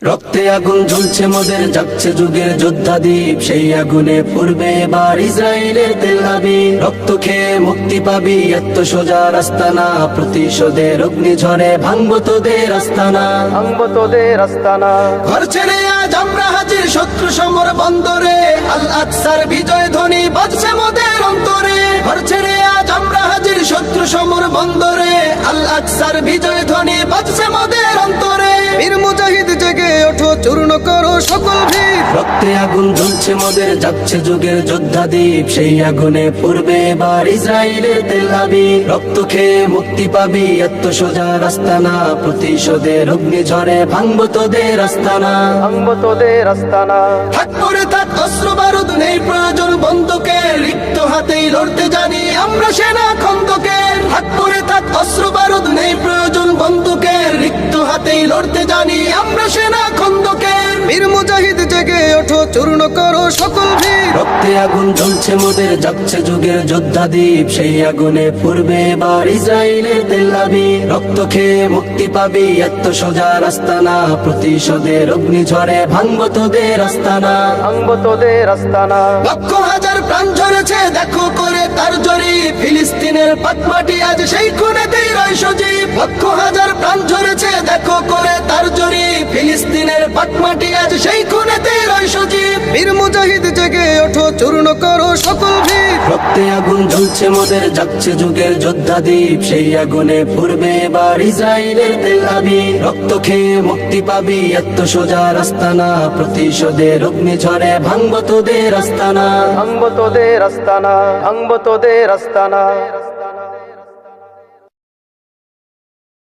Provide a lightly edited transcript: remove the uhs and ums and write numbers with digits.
রক্তে আগুন জ্বলছে মোদের, জাগছে যুগের যোদ্ধা দ্বীপ, সেই আগুনে পূর্বে এবার ইসরায়েলের তেল আবিব। রক্ত খেয়ে মুক্তি পাবি, এত সোজা রাস্তা না, প্রতিশোধের অগ্নিঝড়ে ভাঙবো তোদের আস্তানা, ভাঙবো তোদের আস্তানা। ঘর ছেড়ে আজ আমরা হাজির শত্রু সমর বন্দরে, আল আকসার বিজয় ধ্বনি বাজছে মোদের অন্তরে। ঘর ছেড়ে আজ আমরা হাজির শত্রু সমর বন্দরে, আল আকসার বিজয় ধ্বনি বাজছে মোদের অন্তরে। বীর মুজাহিদ জেগে ওঠো, চূর্ণ করো সকল ভিড়। রক্তে আগুন জ্বলছে মোদের, জাগছে যুগের যোদ্ধা দ্বীপ, সেই আগুনে পূর্বে এবার ইসরায়েলের তেল আবিব। রক্ত খেয়ে মুক্তি পাবি, এত সোজা রাস্তা না, প্রতিশোধের অগ্নিঝড়ে ভাঙবো তোদের আস্তানা, ভাঙবো তোদের আস্তানা। থাক পড়ে থাক অস্ত্র বারুদ, নেই প্রয়োজন বন্দুকের, রিক্ত হাতেই লড়তে জানি আমরা সেনা খন্দকের। থাক পড়ে থাক অস্ত্র বারুদ, নেই প্রয়োজন বন্দুকের, রিক্ত হাতেই লড়তে জানি আমরা সেনা খন্দকের। বীর মুজাহিদ জেগে ওঠো, চূর্ণ করো সকল ভিড়। রক্তে আগুন জ্বলছে মোদের, জাগছে যুগের যোদ্ধা দ্বীপ, সেই আগুনে পূর্বে এবার ইসরায়েলের তেল আবিব। রক্ত খেয়ে মুক্তি পাবি, এত সোজা রাস্তা না, প্রতিশোধের অগ্নিঝড়ে ভাঙবো তোদের আস্তানা, ভাঙবো তোদের আস্তানা। লক্ষ হাজার প্রাণ ঝরেছে দেখো করে তার জরি, ফিলিস্তিনের পাটমাটি আজ সেই খুনেতেই রয় সজীব। লক্ষ হাজার প্রাণ ঝরেছে দেখো করে তার জরি, ফিলিস্তিনের পাটমাটি আজ সেই খুনেতেই রয় সজীব। বীর মুজাহিদ জেগে ওঠো, চূর্ণ করো সকল ভিড়। রক্তে আগুন জ্বলছে মোদের, জাগছে যুগের যোদ্ধা দ্বীপ, সেই আগুনে পূর্বে এবার ইসরায়েলের তেল আবিব। রক্ত খেয়ে মুক্তি পাবি, এত সোজা রাস্তা না, প্রতিশোধের অগ্নিঝড়ে ভাঙবো তোদের আস্তানা, ভাঙবো তোদের আস্তানা, ভাঙবো তোদের আস্তানা।